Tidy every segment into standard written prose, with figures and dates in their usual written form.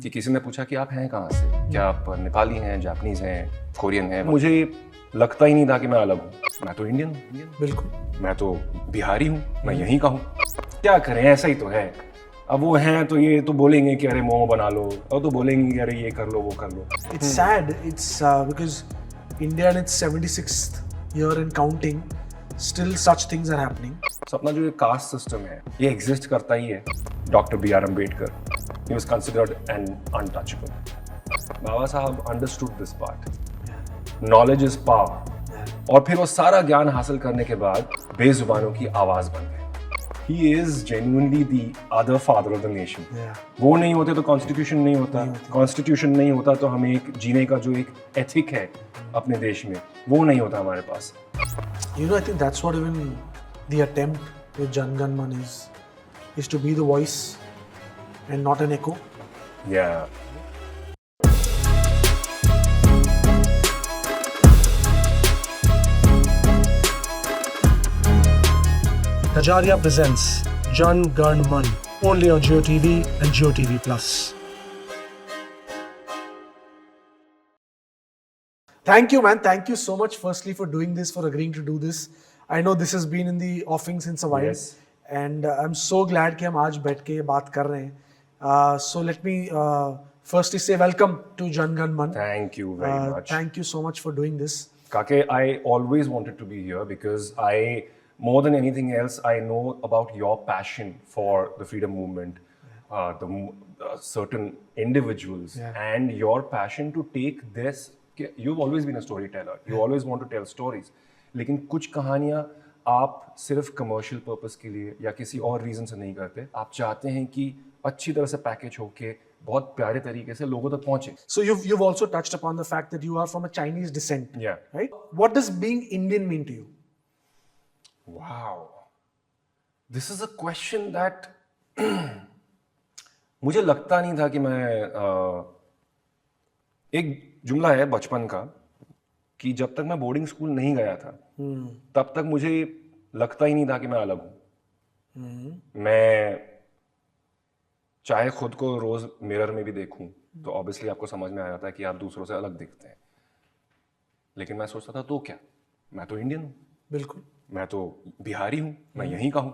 कि किसी ने पूछा कि आप हैं कहाँ से, क्या आप नेपाली हैं, जापानीज हैं, कोरियन हैं, मुझे लगता ही नहीं था कि मैं अलग हूँ। मैं तो इंडियन हूँ, बिल्कुल। मैं तो बिहारी हूँ, मैं यहीं का हूँ, क्या करें, ऐसा ही तो है। अब वो हैं तो ये तो बोलेंगे कि अरे मोमो बना लो, और तो बोलेंगे कि अरे ये कर लो वो कर लो। It's sad. It's because India in its 76th year and counting, still such things are happening. So, अपना जो ये कास्ट सिस्टम है ये एग्जिस्ट करता ही है। Doctor B R Ambedkar, he was considered an untouchable. Baba Saheb understood this part. Knowledge is power. और फिर वो सारा ज्ञान हासिल करने के बाद बेजुबानों की आवाज बन गए। He is genuinely the other father of the nation. वो नहीं होते तो कॉन्स्टिट्यूशन नहीं होता, कॉन्स्टिट्यूशन नहीं होता तो हमें एक जीने का जो एक एथिक है अपने देश में वो नहीं होता हमारे पास। You know, I think that's what even the attempt with Jan Gan Man is to be the voice and not an echo. Yeah. Kajaria presents Jan Gan Man, only on Jio TV and Jio TV Plus. Thank you, man. Thank you so much, firstly, for doing this, for agreeing to do this. I know this has been in the offing since a while. Yes. And I'm so glad कि हम आज बैठ के ये बात कर रहे हैं. So let me firstly say welcome to Jan Gan Man. Thank you very much. Thank you so much for doing this. Kake, I always wanted to be here because more than anything else, I know about your passion for the freedom movement, certain individuals, and your passion to take this. You've always been a storyteller. You always want to tell stories. लेकिन कुछ कहानियाँ आप सिर्फ commercial purpose के लिए या किसी और रीजन से नहीं करते। आप चाहते हैं कि अच्छी तरह से पैकेज होके बहुत प्यारे तरीके से लोगों तक पहुंचे। So you've also touched upon the fact that you are from a Chinese descent. Yeah. Right? What does being Indian mean to you? Wow. This is a question that मुझे लगता नहीं था कि मैं एक जुमला है बचपन का कि जब तक मैं बोर्डिंग स्कूल नहीं गया था तब तक मुझे लगता ही नहीं था कि मैं अलग हूं। मैं चाहे खुद को रोज मिरर में भी देखूं तो ऑब्वियसली आपको समझ में आ जाता है कि आप दूसरों से अलग दिखते हैं, लेकिन मैं सोचता था तो क्या, मैं तो इंडियन हूं, बिल्कुल, मैं तो बिहारी हूं, मैं यहीं का हूं।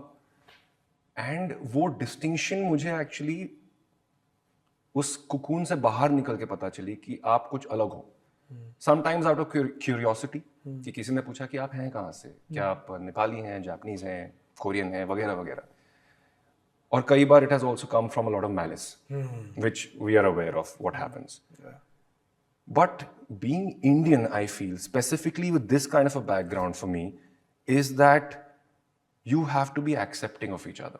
एंड वो डिस्टिंक्शन मुझे एक्चुअली उस कुकून से बाहर निकल के पता चली कि आप कुछ अलग हो। समटाइम्स आउट ऑफ क्यूरियोसिटी कि किसी ने पूछा कि आप हैं कहाँ से, क्या आप नेपाली हैं, जापानीज हैं, कोरियन हैं, वगैरह वगैरह। और कई बार it has also come from a lot of malice which we are aware of what happens. But being Indian, I feel specifically with this kind of a background for me is that you have to be accepting of each other,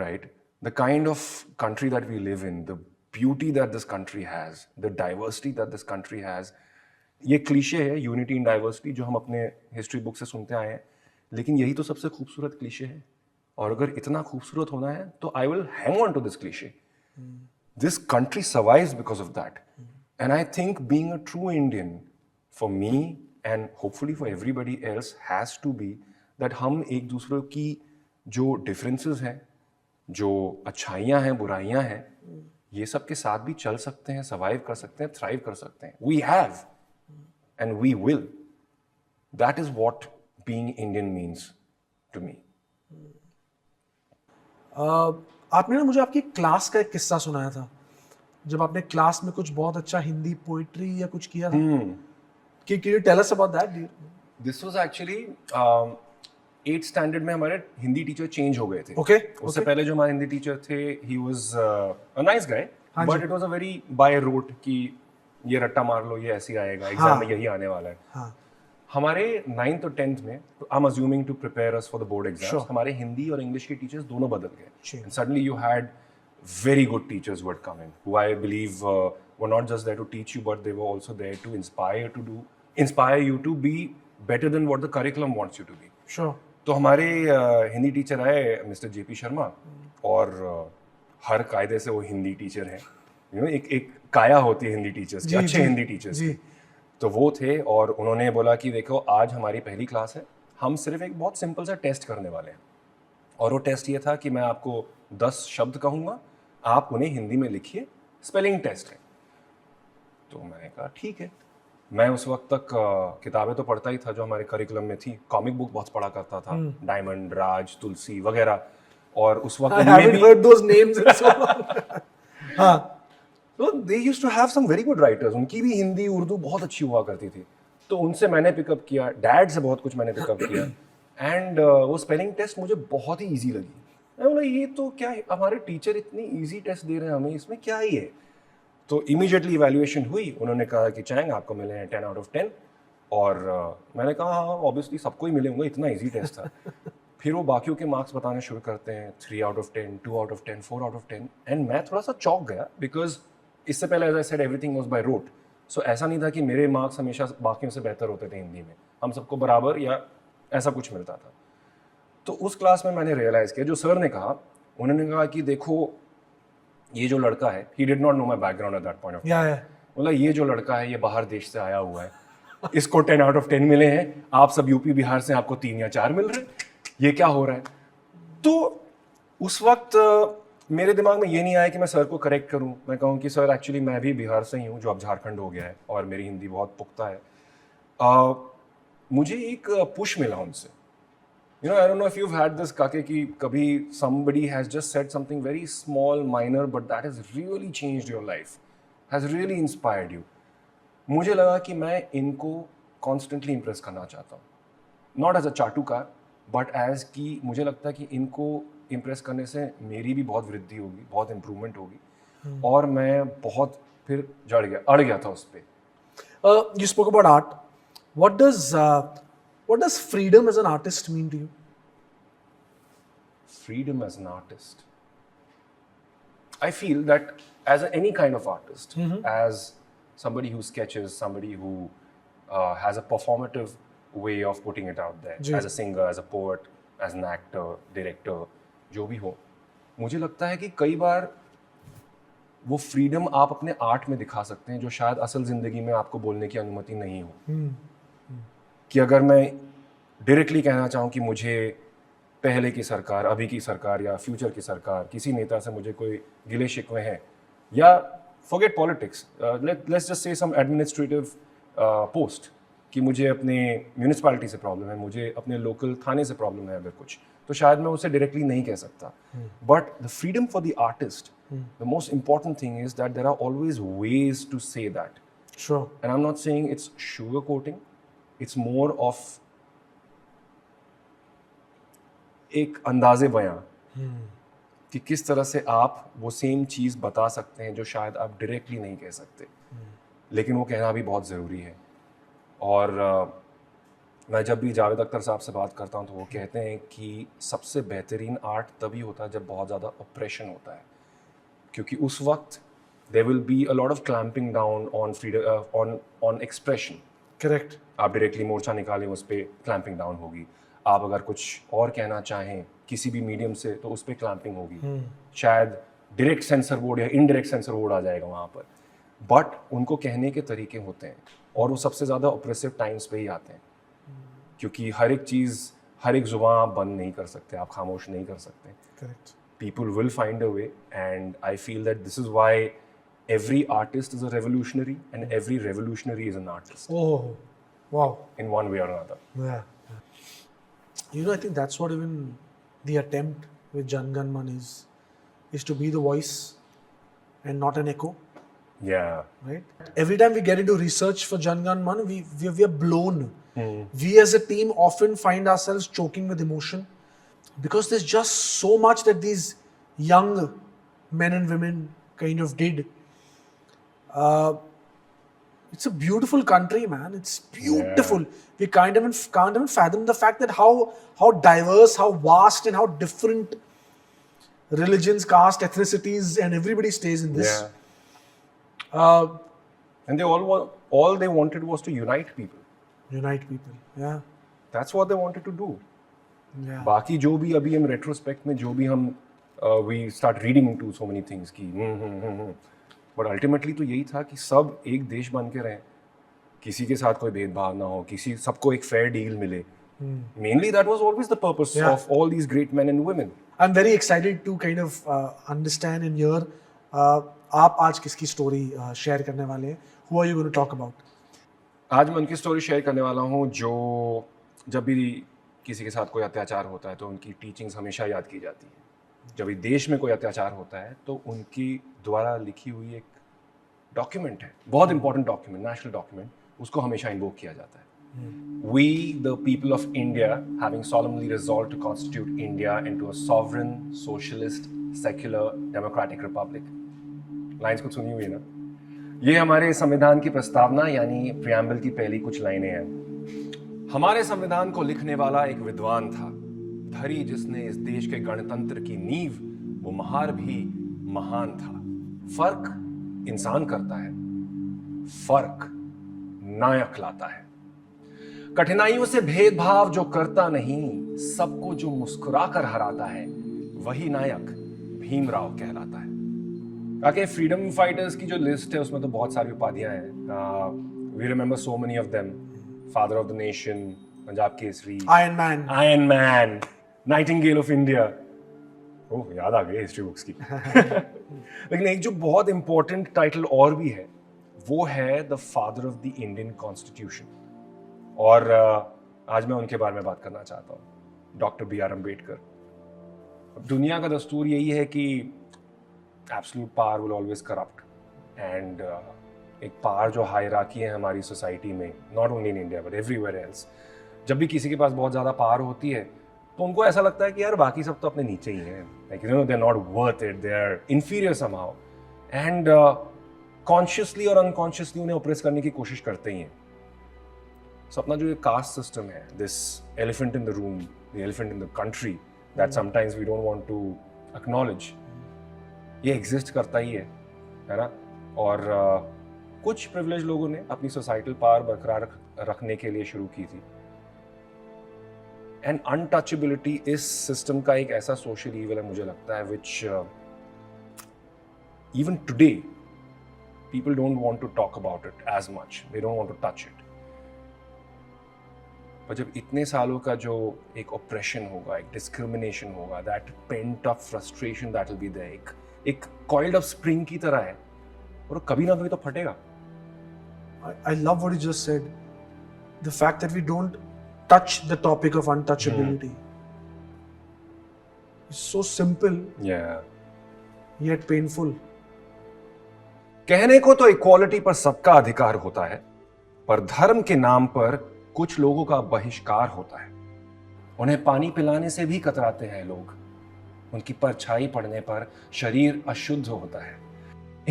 right? The kind of country that we live in, the beauty that this country has, the diversity that this country has. ये cliché है unity in diversity जो हम अपने history book से सुनते आए हैं, लेकिन यही तो सबसे खूबसूरत क्लीशे है। और अगर इतना खूबसूरत होना है तो I will hang on to this cliche. This country survives because of that, and I think being a true Indian for me and hopefully for everybody else has to be that हम एक दूसरे की जो differences हैं, जो अच्छाइयाँ हैं, बुराइयाँ हैं, ये सब के साथ भी चल सकते हैं, survive कर सकते हैं, thrive कर सकते हैं। We have and we will. That is what being Indian means to me. आपने ना मुझे आपकी क्लास का एक किस्सा सुनाया था, जब आपने क्लास में कुछ बहुत अच्छा हिंदी पोइट्री या कुछ किया था। Can you tell us about that? This was actually 8th standard में हमारे हिंदी टीचर चेंज हो गए थे। Okay. उससे पहले जो हमारे हिंदी टीचर थे, he was a nice guy, but it was a very by rote कि ये रट्टा मार लो, ये ऐसे आएगा, एग्जाम में यही आने वाला है। हमारे 9th और 10th में, I'm assuming to prepare us for the board exams, हमारे हिंदी और इंग्लिश के टीचर्स दोनों बदल गए। And suddenly you had very good teachers who had come in, who I believe were not just there to teach you, but they were also there to inspire you to be better than what the curriculum wants you to be. Sure. तो हमारे Hindi teacher आए mister JP Sharma, और हर कायदे से वो Hindi teacher हैं। You know, एक काया होती है हिंदी टीचर्स की, अच्छे हिंदी टीचर्स की। तो वो थे और उन्होंने बोला कि देखो आज हमारी पहली क्लास है, हम सिर्फ एक बहुत सिंपल सा टेस्ट करने वाले हैं। और वो टेस्ट ये था कि मैं आपको 10 शब्द कहूँगा, आप उन्हें हिंदी में लिखिए स्पेलिंग टेस्ट है। तो मैंने कहा ठीक है। मैं उस वक्त तक किताबें तो पढ़ता ही था जो हमारे करिकुलम में थी, कॉमिक बुक बहुत पढ़ा करता था, डायमंड, राज, तुलसी वगैरह, और उस वक्त I उनमें haven't भी heard those names in so long. हाँ, तो they used to have some very good writers, उनकी भी हिंदी उर्दू बहुत अच्छी हुआ करती थी, तो उनसे मैंने पिकअप किया, डैड से बहुत कुछ मैंने पिकअप किया, एंड वो स्पेलिंग टेस्ट मुझे बहुत ही ईजी लगी। मैं बोला ये तो क्या है, हमारे टीचर इतनी ईजी टेस्ट दे रहे हैं हमें, इसमें क्या ही है। तो इमीडिएटली इवैल्यूएशन हुई, उन्होंने कहा कि चैंग आपको मिले हैं 10 आउट ऑफ 10, और मैंने कहा हाँ ऑब्वियसली सबको ही मिले होंगे, इतना ईजी टेस्ट था। फिर वो बाकियों के मार्क्स बताने शुरू करते हैं, 3 out of 10, 2 out of 10, 4 out of 10, and मैं थोड़ा सा चौंक गया, बिकॉज इससे पहले as I said everything was by rote, so ऐसा नहीं था कि मेरे मार्क्स हमेशा बाकियों से बेहतर होते थे हिंदी में, हम सबको बराबर या ऐसा कुछ मिलता था। तो उस क्लास में मैंने रियलाइज़ किया, जो सर ने कहा, उन्होंने कहा कि देखो ये जो लड़का है, he did not know my background eight that point of yeah, yeah. बोला ये जो लड़का है ये बाहर देश से आया हुआ है, इसको 10 आउट ऑफ 10 मिले हैं, आप सब यूपी बिहार से आपको 3 या 4 मिल रहे हैं, ये क्या हो रहा है। तो उस वक्त मेरे दिमाग में ये नहीं आया कि मैं सर को करेक्ट करूं, मैं कहूं कि सर एक्चुअली मैं भी बिहार से ही हूं, जो अब झारखंड हो गया है, और मेरी हिंदी बहुत पुख्ता है। मुझे एक पुश मिला उनसे, you know, I don't know if you've had this काके कि कभी somebody has just said something very small, minor, but that has really changed your life, has really inspired you. मुझे लगा कि मैं इनको constantly impress करना चाहता हूँ, not as a चाटुकार, but as कि मुझे लगता है कि इनको impress करने से मेरी भी बहुत वृद्धि होगी, बहुत improvement होगी, और मैं बहुत फिर अड़ गया था उस पे। You spoke about art. What does freedom as an artist mean to you? Freedom as an artist. I feel that as any kind of artist, as somebody who sketches, somebody who has a performative way of putting it out there, ji. as a singer, as a poet, as an actor, director, जो भी हो, मुझे लगता है कि कई बार वो freedom आप अपने आर्ट में दिखा सकते हैं जो शायद असल जिंदगी में आपको बोलने की अनुमति नहीं हो। कि अगर मैं डायरेक्टली कहना चाहूँ कि मुझे पहले की सरकार, अभी की सरकार या फ्यूचर की सरकार, किसी नेता से मुझे कोई गिले शिकवे हैं, या forget politics, let's just say some administrative post, कि मुझे अपने म्यूनिसिपैलिटी से प्रॉब्लम है, मुझे अपने लोकल थाने से प्रॉब्लम है अगर कुछ, तो शायद मैं उसे डायरेक्टली नहीं कह सकता। But the freedom for the artist, the most important thing is that there are always ways to say that. Sure. And I'm not saying it's sugarcoating, it's more of एक अंदाजे बयां कि किस तरह से आप वो सेम चीज़ बता सकते हैं जो शायद आप डायरेक्टली नहीं कह सकते, लेकिन वो कहना भी बहुत ज़रूरी है। और मैं जब भी जावेद अख्तर साहब से बात करता हूँ तो वो कहते हैं कि सबसे बेहतरीन आर्ट तभी होता है जब बहुत ज़्यादा ऑपरेशन होता है, क्योंकि उस वक्त there will be a lot of clamping down on freedom, on expression. Correct. आप डायरेक्टली मोर्चा निकालें उस पर क्लैंपिंग डाउन होगी, आप अगर कुछ और कहना चाहें किसी भी मीडियम से तो उस पर क्लैंपिंग होगी, शायद डायरेक्ट सेंसर बोर्ड या इनडायरेक्ट सेंसर बोर्ड आ जाएगा वहाँ पर, बट उनको कहने के तरीके होते हैं और वो सबसे ज़्यादा ऑपरेसिव टाइम्स पे ही आते हैं, क्योंकि हर एक चीज़, हर एक जुबान आप बंद नहीं कर सकते, आप खामोश नहीं कर सकते। Correct. People will find a way, and I feel that this is why every artist is a revolutionary and every revolutionary is an artist Oh, wow. in one way or another. Yeah. You know, I think that's what even the attempt with Jan Gan Man is to be the voice and not an echo, Yeah. right? Every time we get into research for Jan Gan Man, we are blown. We as a team often find ourselves choking with emotion because there's just so much that these young men and women kind of did. It's a beautiful country, man. It's beautiful. We can't even fathom the fact that how diverse, how vast, and how different religions, caste, ethnicities, and everybody stays in this. Yeah. And they all they wanted was to unite people. Unite people. Yeah. That's what they wanted to do. Yeah. बाकी जो भी अभी हम retrospect में जो भी हम we start reading into so many things कि बट अल्टीमेटली तो यही था कि सब एक देश बन के रहें, किसी के साथ कोई भेदभाव ना हो, किसी सबको एक फेयर डील मिले. Mainly that was always the purpose of all these great men and women. I'm very excited to kind of understand and hear आप आज किसकी स्टोरी शेयर करने वाले हैं? Who are you going to talk about? आज मैं उनकी story share करने वाला हूँ जो जब भी किसी के साथ कोई अत्याचार होता है तो उनकी टीचिंग्स हमेशा याद की जाती है। जब भी देश में कोई अत्याचार होता है तो उनकी द्वारा लिखी हुई एक डॉक्यूमेंट है, बहुत इंपॉर्टेंट डॉक्यूमेंट, नेशनल डॉक्यूमेंट, उसको हमेशा इन्वोक किया जाता है। We, the people of India, having solemnly resolved to constitute India into a sovereign, socialist, secular, democratic republic. Lines कुछ सुनी हुई है ना? ये हमारे संविधान की प्रस्तावना यानी प्रियम्बल की पहली कुछ लाइनें हैं। हमारे संविधान को लिखने वाला एक विद्वान था, धरी जिसने इस देश के गणतंत्र की नींव, वो महार भी महान था। फर्क इंसान करता है, फर्क नायक लाता है। कठिनाइयों से भेदभाव जो करता नहीं, सबको जो मुस्कुरा कर हराता है, वही नायक भीमराव कहलाता है। आके फ्रीडम फाइटर्स की जो लिस्ट है उसमें तो बहुत सारी उपाधियां हैं। We remember so many of them, father of the nation, Punjab Kesari, iron man, nightingale of India. Oh, याद आ गई हिस्ट्री बुक्स की। लेकिन एक जो बहुत इंपॉर्टेंट टाइटल और भी है, वो है the father of the Indian constitution. और आज मैं उनके बारे में बात करना चाहता हूँ, डॉक्टर B.R. अम्बेडकर। अब दुनिया का दस्तूर यही है कि absolute power will always corrupt, and एक पावर जो हायरार्की है हमारी सोसाइटी में, not only in India but everywhere else, जब भी किसी के पास बहुत ज़्यादा पावर होती है तो उनको ऐसा लगता है कि यार बाकी सब तो अपने नीचे ही हैं, like you know they are not worth it, they are inferior somehow, and consciously और अनकॉन्शियसली उन्हें ऑपरेस करने की कोशिश करते ही हैं। सो अपना जो ये कास्ट सिस्टम है, this elephant in the room, the elephant in the country that sometimes we don't want to acknowledge, ये एग्जिस्ट करता ही है ना? और कुछ प्रिविलेज लोगों ने अपनी सोसाइटल पावर बरकरार रखने के लिए शुरू की थी। एंड अनटचेबिलिटी इस सिस्टम का एक ऐसा सोशल ईवल है, मुझे लगता है, which even today people don't want to talk about it as much, they don't want to touch it. पर जब इतने सालों का जो एक ऑपरेशन होगा, एक डिस्क्रिमिनेशन होगा, that pent up frustration that will be there, एक कॉइल्ड अप स्प्रिंग की तरह है और कभी ना कभी तो फटेगा। I love what you just said. The fact that we don't touch the topic of untouchability. It's so simple. Yeah. Yet painful. कहने को तो इक्वालिटी पर सबका अधिकार होता है, पर धर्म के नाम पर कुछ लोगों का बहिष्कार होता है। उन्हें पानी पिलाने से भी कतराते हैं लोग, उनकी परछाई पड़ने पर शरीर अशुद्ध होता है।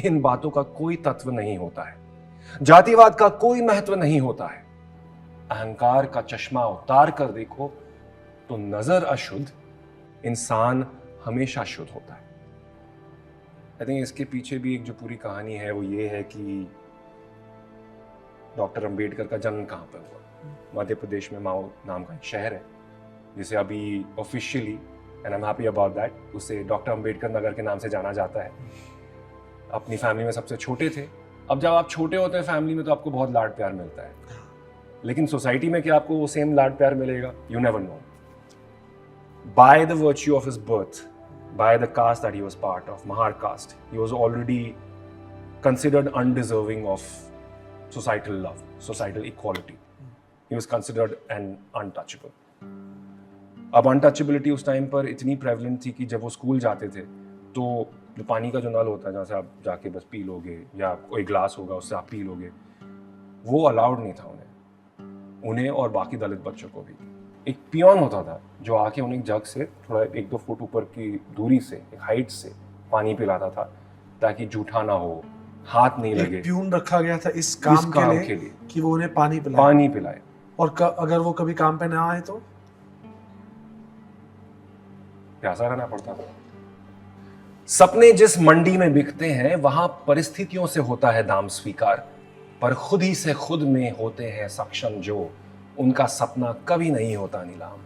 इन बातों का कोई तत्व नहीं होता है, जातिवाद का कोई महत्व नहीं होता है। अहंकार का चश्मा उतार कर देखो तो नजर अशुद्ध, इंसान हमेशा शुद्ध होता है। आई थिंक इसके पीछे भी एक जो पूरी कहानी है वो ये है कि डॉक्टर अंबेडकर का जन्म कहाँ पर हुआ। मध्य प्रदेश में माओ नाम का एक शहर है जिसे अभी officially, and I am happy about that, उसे डॉक्टर अंबेडकर नगर के नाम से जाना जाता है। अपनी फैमिली में सबसे छोटे थे। अब जब आप छोटे होते हैं फैमिली में तो आपको बहुत लाड प्यार मिलता है, लेकिन सोसाइटी में क्या आपको वो सेम लाड प्यार मिलेगा? You never know. By the virtue of his birth, by the caste that he was part of, Mahar caste, he was already considered undeserving of societal love, societal equality. He was considered an untouchable. अब untouchability उस time पर इतनी prevalent थी कि जब वो school जाते थे तो जो पानी का जो नल होता है जहाँ से आप जाके बस पी लोगे, या कोई ग्लास होगा उससे आप पी लोगे, वो अलाउड नहीं था उन्हें और बाकी दलित बच्चों को भी। एक पियोन होता था जो आके उन्हें जग से थोड़ा 1-2 फुट ऊपर की दूरी से, एक हाइट से पानी पिलाता था ताकि जूठा ना हो, हाथ नहीं लगे। एक प्यून रखा गया था इस काम के लिए कि वो उन्हें पानी पिलाए। और अगर वो कभी काम पे ना आए तो प्यासा रहना पड़ता था। सपने जिस मंडी में बिकते हैं वहां परिस्थितियों से होता है दाम स्वीकार, पर खुद ही से खुद में होते हैं सक्षम जो, उनका सपना कभी नहीं होता नीलाम।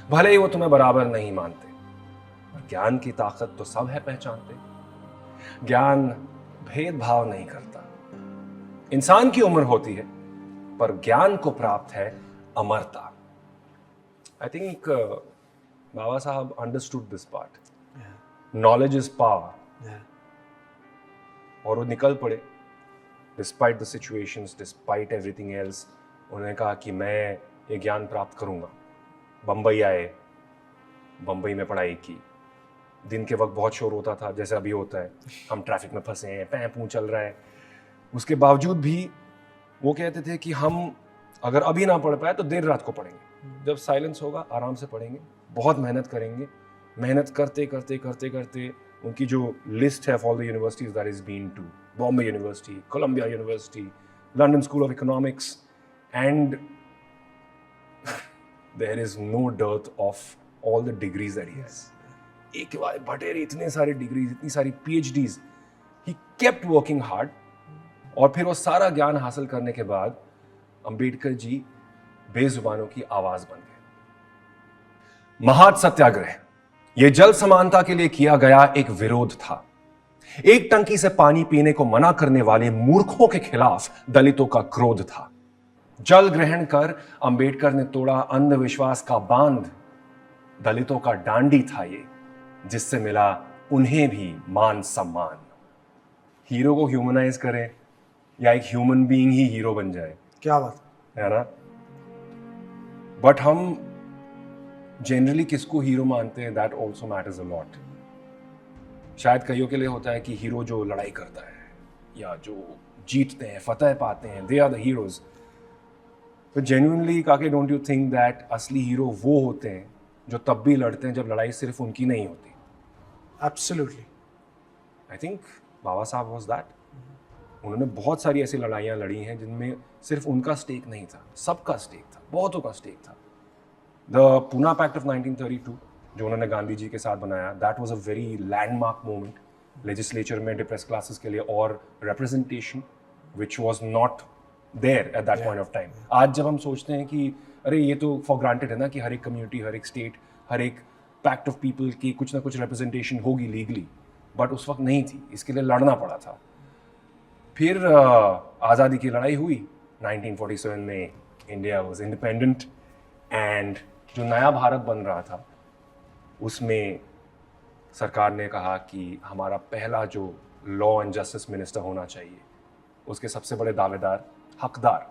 भले ही वो तुम्हें बराबर नहीं मानते, पर ज्ञान की ताकत तो सब है पहचानते। ज्ञान भेदभाव नहीं करता। इंसान की उम्र होती है पर ज्ञान को प्राप्त है अमरता। आई थिंक बाबा साहब understood this part. Knowledge is power. और वो निकल पड़े despite the situations, despite everything else. उन्होंने कहा कि मैं ये ज्ञान प्राप्त करूँगा। बम्बई आए, बम्बई में पढ़ाई की। दिन के वक्त बहुत शोर होता था, जैसे अभी होता है, हम ट्रैफिक में फंसे हैं, पैं पू चल रहा है। उसके बावजूद भी वो कहते थे कि हम अगर अभी ना पढ़ पाए तो देर रात को पढ़ेंगे, जब साइलेंस होगा आराम से पढ़ेंगे, बहुत मेहनत करेंगे। मेहनत करते करते करते करते उनकी जो लिस्ट है for the universities that is been to Bombay University, Columbia University, London School of Economics, and there is no dearth of all the degrees that he has. एक के बाद बटेरे इतने सारे डिग्रीज, इतनी सारी PhDs, he kept working hard. और फिर वो सारा ज्ञान हासिल करने के बाद अंबेडकर जी बेजुबानों की आवाज बन गए। महाद सत्याग्रह यह जल समानता के लिए किया गया एक विरोध था। एक टंकी से पानी पीने को मना करने वाले मूर्खों के खिलाफ दलितों का क्रोध था। जल ग्रहण कर अंबेडकर ने तोड़ा अंधविश्वास का बांध। दलितों का डांडी था ये, जिससे मिला उन्हें भी मान सम्मान। हीरो को ह्यूमनाइज करें या एक ह्यूमन बीइंग ही हीरो बन जाए, क्या बात है ना। बट हम जनरली किसको हीरो मानते हैं, that also matters a lot. शायद कईयों के लिए होता है कि हीरो जो लड़ाई करता है या जो जीतते हैं, फतह पाते हैं, दे आर द हीरोज। तो जेन्युइनली काके, डोंट यू थिंक दैट असली हीरो वो होते हैं जो तब भी लड़ते हैं जब लड़ाई सिर्फ उनकी नहीं होती? एब्सोल्युटली। आई थिंक बाबा साहब वाज दैट। उन्होंने बहुत सारी ऐसी लड़ाइयाँ लड़ी हैं जिनमें सिर्फ उनका स्टेक नहीं था, सबका स्टेक था, बहुतों का स्टेक था। द पूना पैक्ट ऑफ 1932 जो उन्होंने गांधी जी के साथ बनाया, that was a very landmark moment legislature में डिप्रेस क्लासेस के लिए, और representation which was not there at that point of time. आज जब हम सोचते हैं कि अरे ये तो फॉर ग्रांटेड है ना कि हर एक कम्युनिटी, हर एक स्टेट, हर एक पैक्ट ऑफ पीपल की कुछ ना कुछ रिप्रेजेंटेशन होगी लीगली, बट उस वक्त नहीं थी, इसके लिए लड़ना पड़ा था। फिर आज़ादी की लड़ाई हुई 1947 में, इंडिया वाज इंडिपेंडेंट, एंड जो नया भारत बन रहा था उसमें सरकार ने कहा कि हमारा पहला जो लॉ एंड जस्टिस मिनिस्टर होना चाहिए, उसके सबसे बड़े दावेदार, हकदार,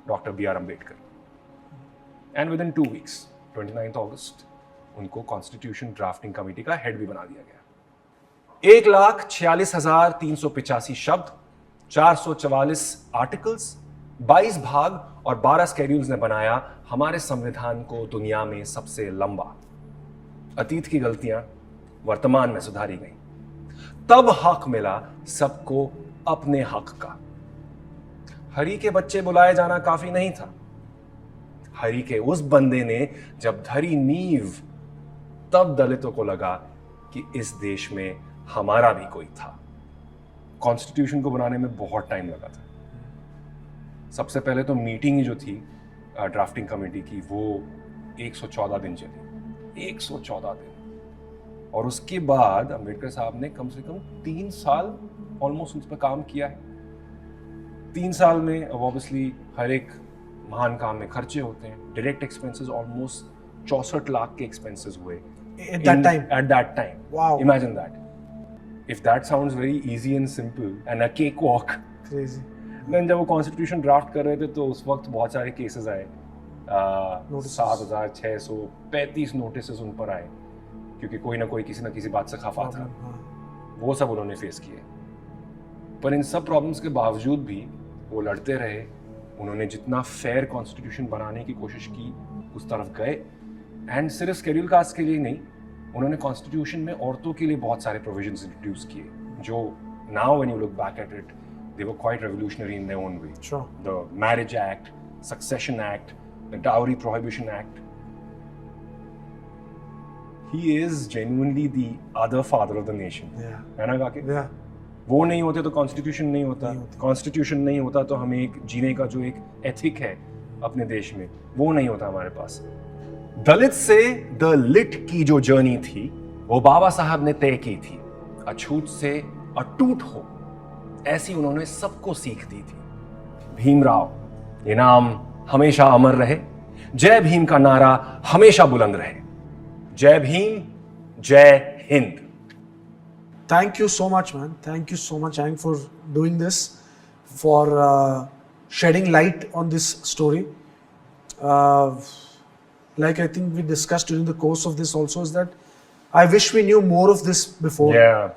doctor BR Ambedkar. And with in 2 weeks 29 अगस्त उनको कॉन्स्टिट्यूशन ड्राफ्टिंग कमेटी का हेड भी बना दिया गया। 1,46,385 शब्द, 444 आर्टिकल्स, 22 भाग और 12 स्केड्यूल्स ने बनाया हमारे संविधान को दुनिया में सबसे लंबा। अतीत की गलतियां वर्तमान में सुधारी गई। तब हक मिला सबको अपने हक का। हरि के बच्चे बुलाए जाना काफी नहीं था। हरि के उस बंदे ने जब धरी नींव, तब दलितों को लगा कि इस देश में हमारा भी कोई था। कॉन्स्टिट्यूशन को बनाने में बहुत टाइम लगा था। सबसे पहले तो मीटिंग ही जो थी ड्राफ्टिंग कमेटी की, वो 114 दिन चली, 114 दिन। और उसके बाद अंबेडकर साहब ने कम से कम 3 साल ऑलमोस्ट उस पर काम किया है। 3 साल में अब ऑब्वियसली हर एक महान काम में खर्चे होते हैं। डायरेक्ट एक्सपेंसेस ऑलमोस्ट 64 लाख के एक्सपेंसेस हुए At that time. At that time. Wow. Imagine that. If that sounds very easy and simple and a cakewalk, Crazy. then जब वो कॉन्स्टिट्यूशन ड्राफ्ट कर रहे थे तो उस वक्त बहुत सारे केसेस आए। 7,635 नोटिस उन पर आए, क्योंकि कोई ना कोई किसी ना किसी बात से खफा था। वो सब उन्होंने फेस किए। पर इन सब प्रॉब्लम्स के बावजूद भी वो लड़ते रहे। उन्होंने जितना फेयर कॉन्स्टिट्यूशन बनाने की कोशिश की उस तरफ गए। एंड सिर्फ शेड्यूल कास्ट के लिए नहीं, उन्होंने कॉन्स्टिट्यूशन में औरतों के लिए बहुत सारे प्रोविजंस इंट्रोड्यूस किए, जो now when you look back at it, they were quite revolutionary in their own way. The marriage act, succession act, the dowry prohibition act. He is genuinely the other father of the nation, है ना काके? वो नहीं होते तो constitution नहीं होता, constitution नहीं होता तो हमें एक जीने का जो एक एथिक है अपने देश में, वो नहीं होता हमारे पास। दलित से द लिट की जो जर्नी थी वो बाबा साहब ने तय की थी। अछूत से अटूट हो, ऐसी उन्होंने सबको सीख दी थी। भीमराव, ये नाम हमेशा अमर रहे। जय भीम का नारा हमेशा बुलंद रहे। जय भीम, जय Hind. Thank you so much, man. Thank you so much, Hank, for doing this, for shedding light on this story. Like I think we discussed during the course of this also, is that I wish we knew more of this before. Yeah.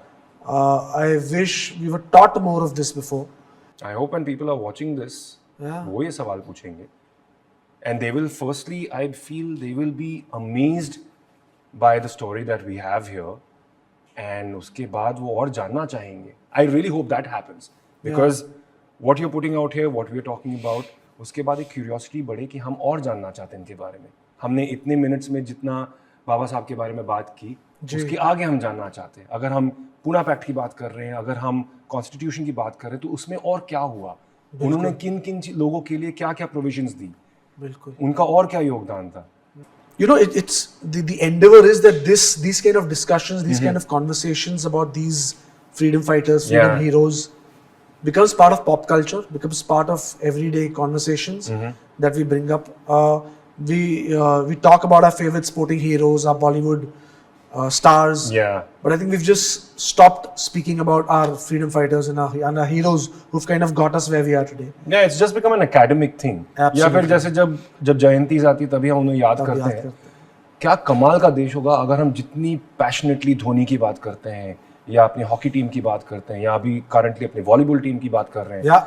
I wish we were taught more of this before. I hope when people are watching this, Yeah. वो ये सवाल पूछेंगे. And they will firstly, I feel they will be amazed by the story that we have here. And उसके बाद वो और जानना चाहेंगे. I really hope that happens. Because what you're putting out here, what we're talking about, उसके बाद एक curiosity बढ़े कि हम और जानना चाहते हैं इनके बारे में. हमने इतने मिनट्स में जितना बाबा साहब के बारे में बात की, उसके आगे हम जानना चाहते हैं. अगर हम पूना पैक्ट की बात कर रहे हैं, अगर हम कॉन्स्टिट्यूशन की बात कर रहे हैं, तो उसमें और क्या हुआ, उन्होंने किन किन लोगों के लिए क्या क्या प्रोविजंस दी, बिल्कुल. उनका और क्या योगदान था. You know, it's the endeavor is that these kind of discussions, these kind of conversations about these freedom fighters, freedom heroes, becomes part of pop culture, becomes part of everyday conversations that we bring up. We talk about our favorite sporting heroes, our Bollywood stars. Yeah. But I think we've just stopped speaking about our freedom fighters and our heroes who've kind of got us where we are today. Yeah, it's just become an academic thing. या फिर जैसे जब जयंती आती तभी हम उन्हें याद करते हैं. क्या कमाल का देश होगा अगर हम जितनी पैशनेटली धोनी की बात करते हैं, या अपनी हॉकी टीम की बात करते हैं, या अभी करंटली अपनी वॉलीबॉल टीम की बात कर रहे हैं,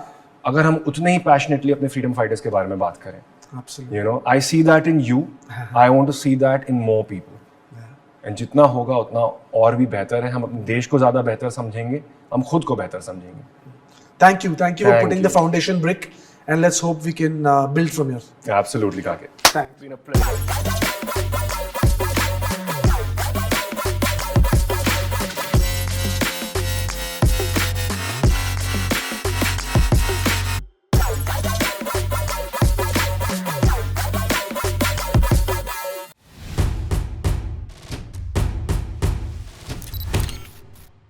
अगर हम उतने ही पैशनेटली अपने फ्रीडम फाइटर्स के बारे में बात करें. Absolutely. You know, I see that in you. I want to see that in more people. And जितना होगा उतना और भी बेहतर है. हम अपने देश को ज़्यादा बेहतर समझेंगे, हम खुद को बेहतर समझेंगे. Thank you for putting the foundation brick, and let's hope we can build from here. Absolutely, Kake. Thanks. It's been a pleasure.